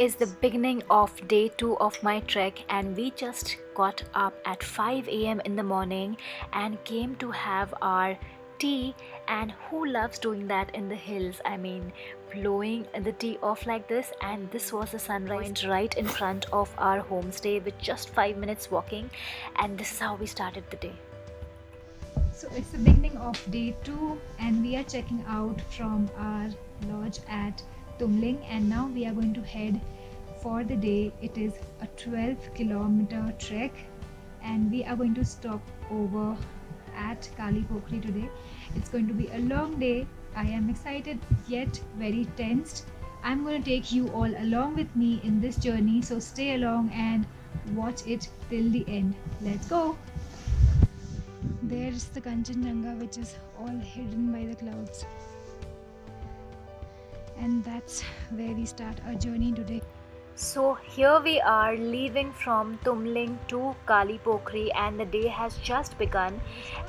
is the beginning of day 2 of my trek, and we just got up at 5 a.m. in the morning and came to have our tea. And who loves doing that in the hills? I mean, blowing the tea off like this. And this was the sunrise point right in front of our homestay with just 5 minutes walking, and this is how we started the day. So it's the beginning of day 2 and we are checking out from our lodge at Tumling, and now we are going to head for the day. It is a 12-kilometer trek and we are going to stop over at Kali Pokri today. It's going to be a long day. I am excited yet very tensed. I'm going to take you all along with me in this journey, so stay along and watch it till the end. Let's go! There's the Kanchenjunga, which is all hidden by the clouds. And that's where we start our journey today. So here we are leaving from Tumling to Kali Pokri, and the day has just begun.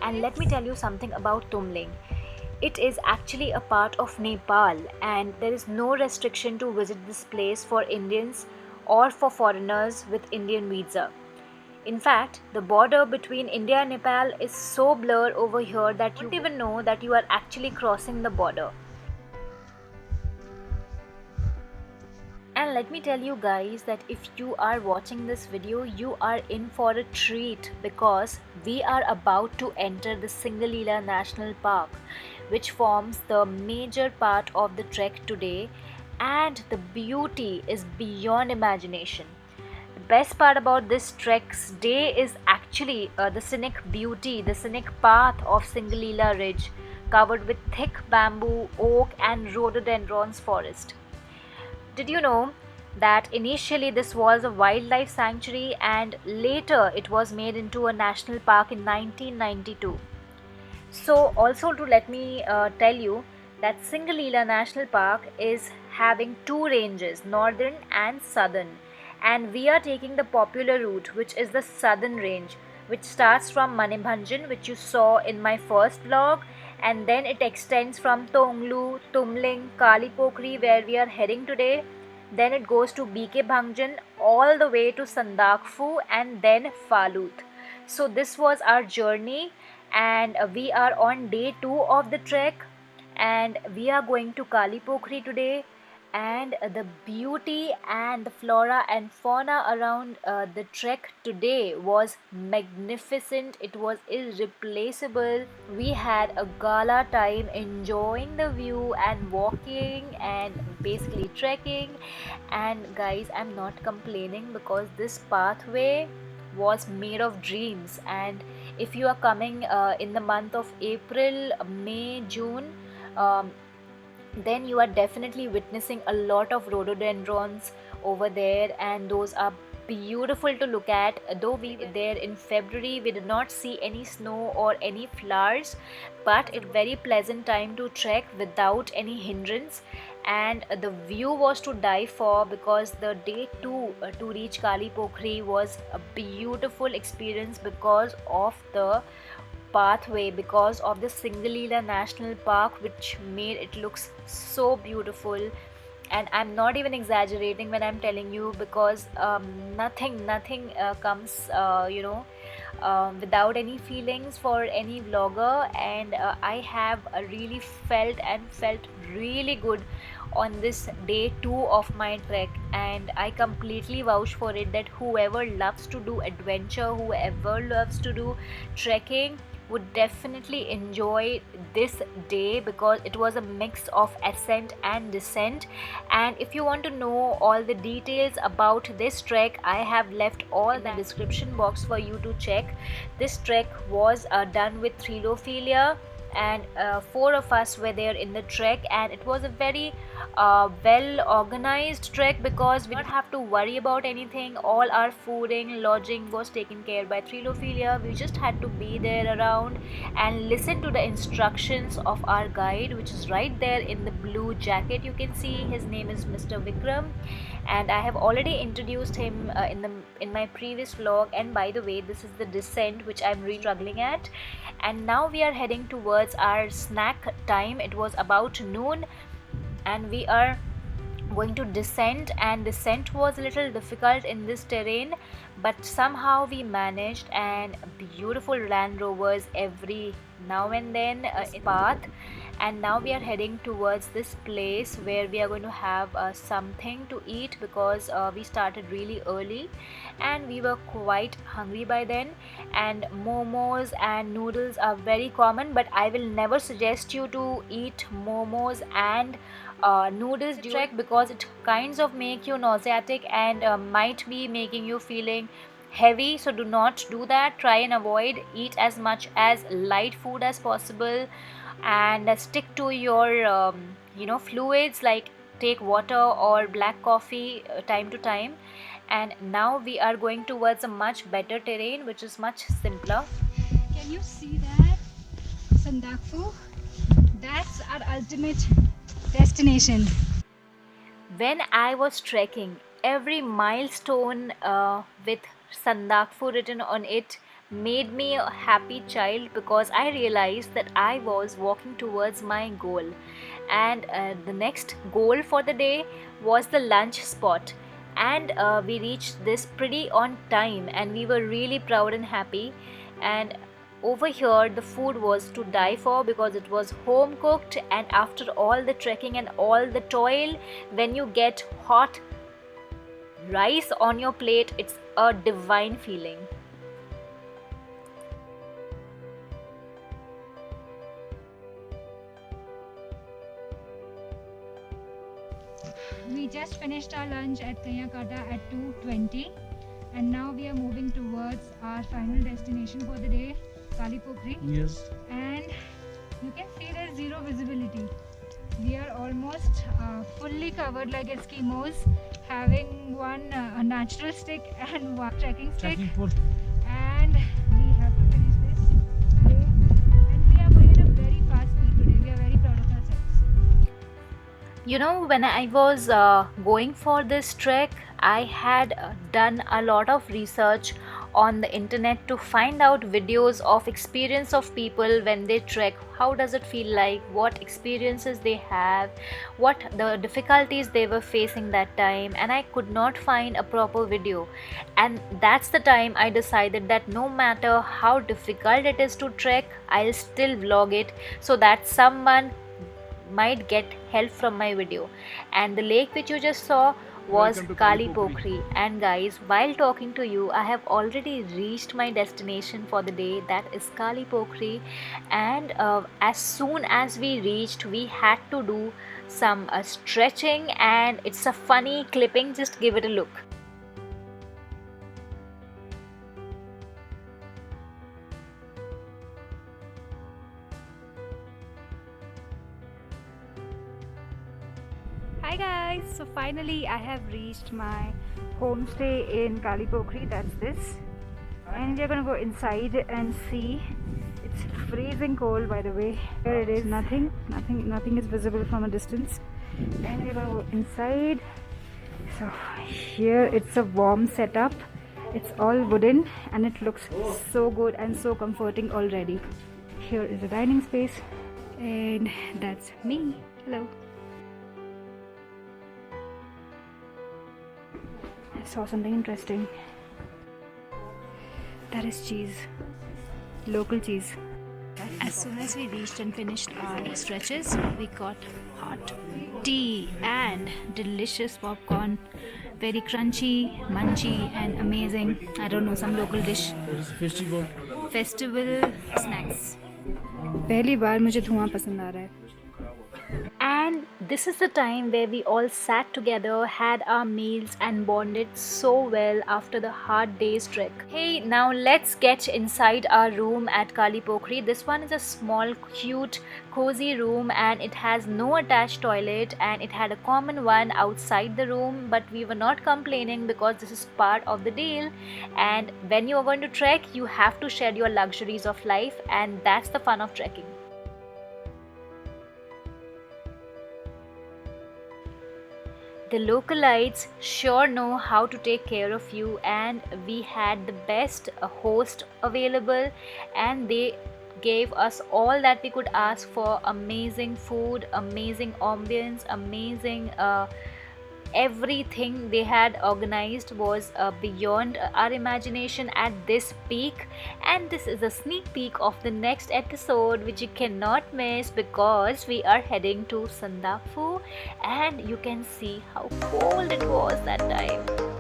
And let me tell you something about Tumling. It is actually a part of Nepal, and there is no restriction to visit this place for Indians or for foreigners with Indian visa. In fact, the border between India and Nepal is so blurred over here that you don't even know that you are actually crossing the border. And let me tell you guys that if you are watching this video, you are in for a treat, because we are about to enter the Singalila National Park, which forms the major part of the trek today, and the beauty is beyond imagination. The best part about this trek's day is actually the scenic beauty, the scenic path of Singalila Ridge, covered with thick bamboo, oak and rhododendrons forest. Did you know that initially this was a wildlife sanctuary and later it was made into a national park in 1992? So also to let me tell you that Singalila National Park is having two ranges, northern and southern, and we are taking the popular route, which is the southern range, which starts from Manibhanjan, which you saw in my first vlog, and then it extends from Tonglu, Tumling, Kali Pokri, where we are heading today. Then it goes to BK Bhangjan all the way to Sandakphu and then Falut. So this was our journey, and we are on day 2 of the trek, and we are going to Kali Pokri today. And the beauty and the flora and fauna around the trek today was magnificent. It was irreplaceable. We had a gala time enjoying the view and walking and basically trekking. And guys, I'm not complaining, because this pathway was made of dreams. And if you are coming in the month of April, May, June, then you are definitely witnessing a lot of rhododendrons over there, and those are beautiful to look at. Though we were there in February, we did not see any snow or any flowers, but it's a very pleasant time to trek without any hindrance. And the view was to die for, because the day 2 to reach Kali Pokri was a beautiful experience because of the pathway, because of the Singalila National Park, which made it looks so beautiful. And I'm not even exaggerating when I'm telling you, because nothing comes without any feelings for any vlogger. And I have really felt really good on this day 2 of my trek, and I completely vouch for it that whoever loves to do adventure, whoever loves to do trekking, would definitely enjoy this day, because it was a mix of ascent and descent. And if you want to know all the details about this trek, I have left all in the description box for you to check. This trek was done with Trilophilia, and 4 of us were there in the trek, and it was a very well organized trek, because we didn't have to worry about anything. All our fooding, lodging was taken care by Trilophilia. We just had to be there around and listen to the instructions of our guide, which is right there in the blue jacket. You can see his name is Mr. Vikram, and I have already introduced him in my previous vlog. And by the way, this is the descent which I'm really struggling at. And now we are heading towards our snack time. It was about noon, and we are going to descend, and descent was a little difficult in this terrain, but somehow we managed, and beautiful Land Rovers every now and then in path. And now we are heading towards this place where we are going to have something to eat, because we started really early and we were quite hungry by then, and momos and noodles are very common, but I will never suggest you to eat momos and noodles during trek, because it kinds of make you nauseatic and might be making you feeling heavy. So do not do that. Try and avoid. Eat as much as light food as possible, and stick to your fluids, like take water or black coffee time to time. And now we are going towards a much better terrain, which is much simpler. Can you see that? Sandakphu? That's our ultimate destination. When I was trekking, every milestone with Sandakphu written on it made me a happy child, because I realized that I was walking towards my goal. And the next goal for the day was the lunch spot. And we reached this pretty on time, and we were really proud and happy. And over here the food was to die for, because it was home cooked, and after all the trekking and all the toil, when you get hot rice on your plate, it's a divine feeling. We just finished our lunch at Kayakata at 2:20, and now we are moving towards our final destination for the day, Kali Pokri. Yes. And you can see there's zero visibility. We are almost fully covered like Eskimos, having one a natural stick and one trekking stick. Trekking pole. And we have to finish this today. And we are going at a very fast speed today. We are very proud of ourselves. You know, when I was going for this trek, I had done a lot of research on the internet to find out videos of experience of people when they trek. How does it feel like, what experiences they have, what the difficulties they were facing that time, and I could not find a proper video. And that's the time I decided that no matter how difficult it is to trek, I'll still vlog it, so that someone might get help from my video. And the lake which you just saw was Welcome to Kali Kali Pokri. Pokri. And guys, while talking to you, I have already reached my destination for the day, that is Kali Pokri. And as soon as we reached, we had to do some stretching, and it's a funny clipping. Just give it a look. Hi guys, so finally I have reached my homestay in Kali Pokri. That's this, and we're gonna go inside and see. It's freezing cold, by the way. Here it is. Nothing is visible from a distance, and we're gonna go inside. So here it's a warm setup. It's all wooden and it looks so good and so comforting already. Here is a dining space, and that's me. Hello. I saw something interesting. That is cheese. Local cheese. As soon as we reached and finished our stretches, we got hot tea and delicious popcorn. Very crunchy, munchy, and amazing. I don't know, some local dish. Festival. Festival snacks. पहली बार मुझे धुआं पसंद आ रहा है. And this is the time where we all sat together, had our meals, and bonded so well after the hard day's trek. Hey, now let's get inside our room at Kali Pokri. This one is a small, cute, cozy room, and it has no attached toilet, and it had a common one outside the room, but we were not complaining because this is part of the deal. And when you are going to trek, you have to share your luxuries of life, and that's the fun of trekking. The localites sure know how to take care of you, and we had the best host available, and they gave us all that we could ask for. Amazing food, amazing ambience, amazing Everything they had organized was beyond our imagination at this peak. And this is a sneak peek of the next episode, which you cannot miss, because we are heading to Sandafu and you can see how cold it was that time.